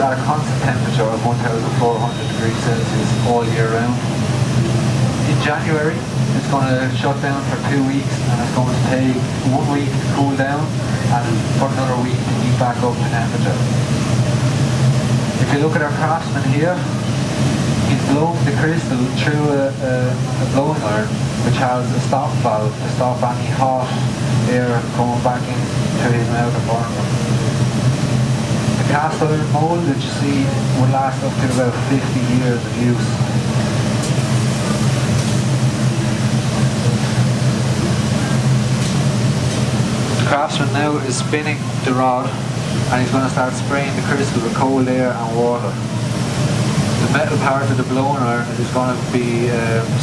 at a constant temperature of 1,400 degrees Celsius all year round. In January, it's going to shut down for 2 weeks, and it's going to take 1 week to cool down and for another week to heat back up to temperature. If you look at our craftsman here, he's blown the crystal through a blowing iron which has a stop valve to stop any hot air coming back into his mouth and burning him. The cast iron mould that you see will last up to about 50 years of use. The craftsman now is spinning the rod, and he's going to start spraying the crystal with cold air and water. The metal part of the blowing iron is going to be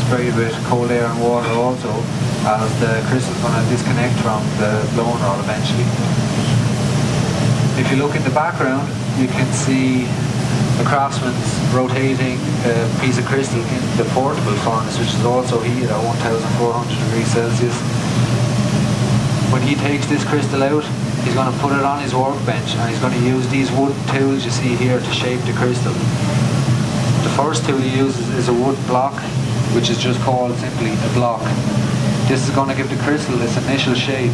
sprayed with cold air and water also, as the crystal is going to disconnect from the blowing rod eventually. If you look in the background, you can see the craftsman's rotating a piece of crystal in the portable furnace, which is also heated at 1,400 degrees Celsius. When he takes this crystal out, he's going to put it on his workbench, and he's going to use these wooden tools you see here to shape the crystal. The first tool he uses is a wood block, which is just called simply a block. This is going to give the crystal its initial shape.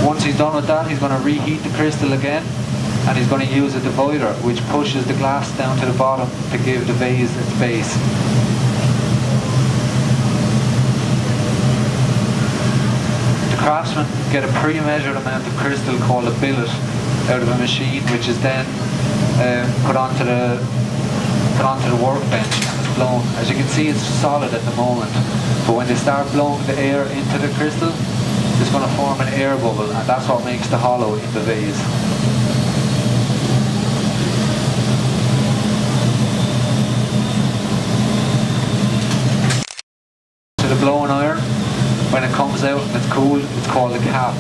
Once he's done with that, he's going to reheat the crystal again, and he's going to use a divider which pushes the glass down to the bottom to give the vase its base. The craftsmen get a pre-measured amount of crystal called a billet out of a machine, which is then put onto the workbench and it's blown. As you can see, it's solid at the moment, but when they start blowing the air into the crystal, it's going to form an air bubble, and that's what makes the hollow in the vase. So the blowing iron, when it comes out and it's cooled, it's called a cap.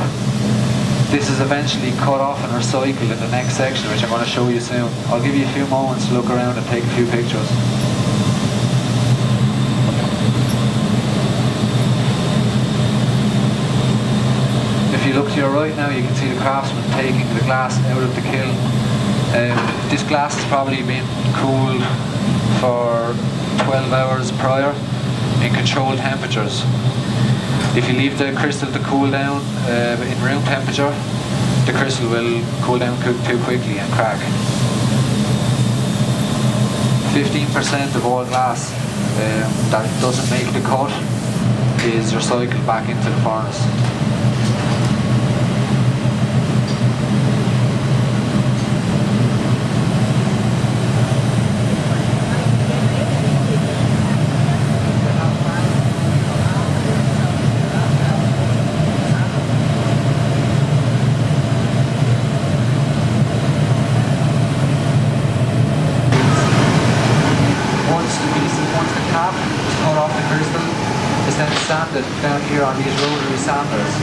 This is eventually cut off and recycled in the next section, which I'm going to show you soon. I'll give you a few moments to look around and take a few pictures. If you look to your right now, you can see the craftsman taking the glass out of the kiln. This glass has probably been cooled for 12 hours prior in controlled temperatures. If you leave the crystal to cool down in room temperature, the crystal will cool down too quickly and crack. 15% of all glass that doesn't make the cut is recycled back into the furnace. Sanded down here on these rotary sanders.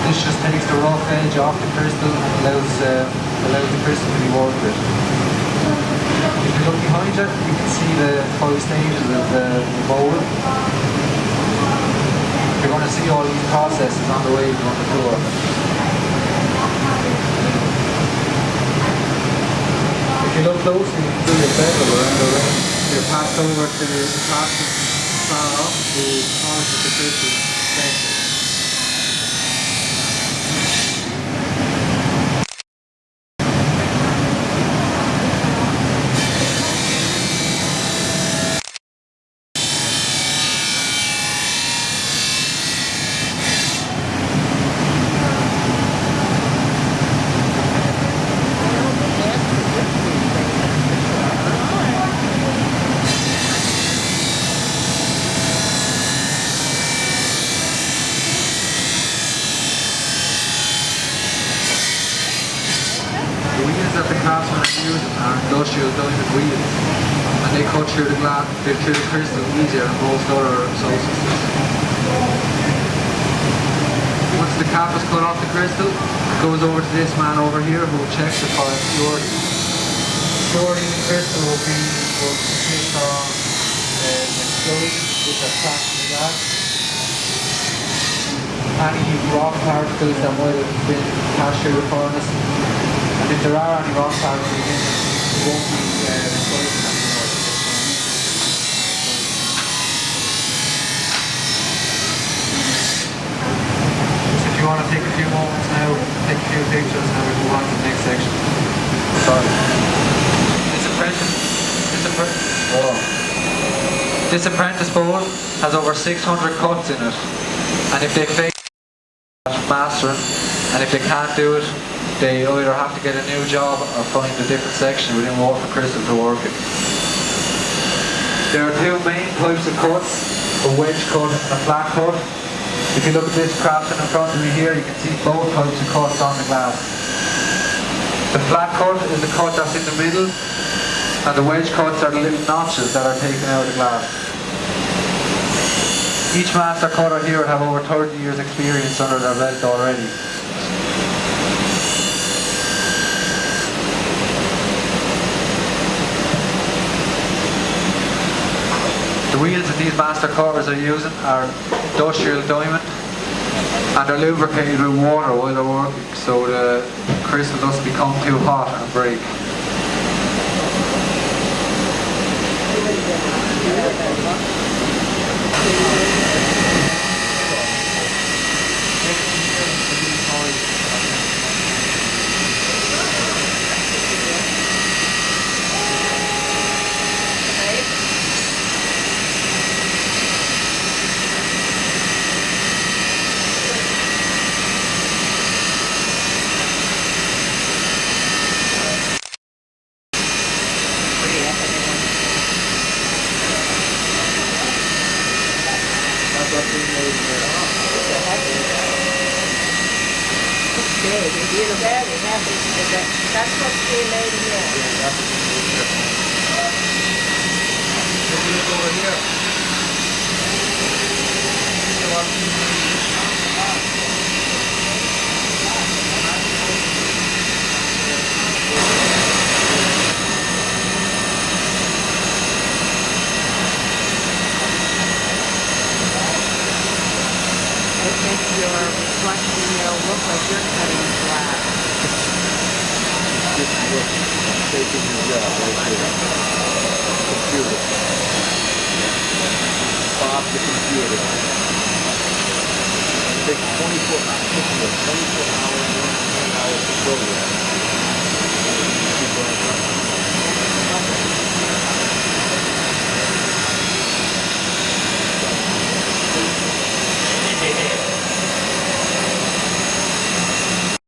This just takes the rough edge off the crystal and allows the crystal to be worked with. If you look behind it, you can see the 5 stages of the mold. You're going to see all these processes on the way on the tour. If you look closely, you can see the bevel around the ring. You're passed over to the plastic off to polish the crystal section. The wheels that the craftsmen are using are industrial diamond wheels, and they cut through the glass, through the crystal easier than most other substances. Once the cap is cut off the crystal, it goes over to this man over here who checks it for impurity. Impurity in the crystal will consist of explosions which are trapped in the glass, any rock particles that might have been passed through the furnace, and And if there are any wrong parts, it won't be replaced anymore. So if you want to take a few moments now, take a few pictures, and then we move on to the next section. Sorry. This apprentice boat has over 600 cuts in it, and if they fail mastering, and if they can't do it, they either have to get a new job or find a different section within Waterford Crystal to work in. There are two main types of cuts, a wedge cut and a flat cut. If you look at this craftsman in front of me here, you can see both types of cuts on the glass. The flat cut is the cut that's in the middle, and the wedge cuts are the little notches that are taken out of the glass. Each master cutter here will have over 30 years experience under their belt already. The wheels that these master cutters are using are industrial diamond, and they're lubricated with water while they're working, so the crystal doesn't become too hot and break. That's what's being made here. Look over here. It makes your reflection look like you're cutting glass. Just look, taking your job right there. Computer. Stop the computer. It takes 24 hours to program.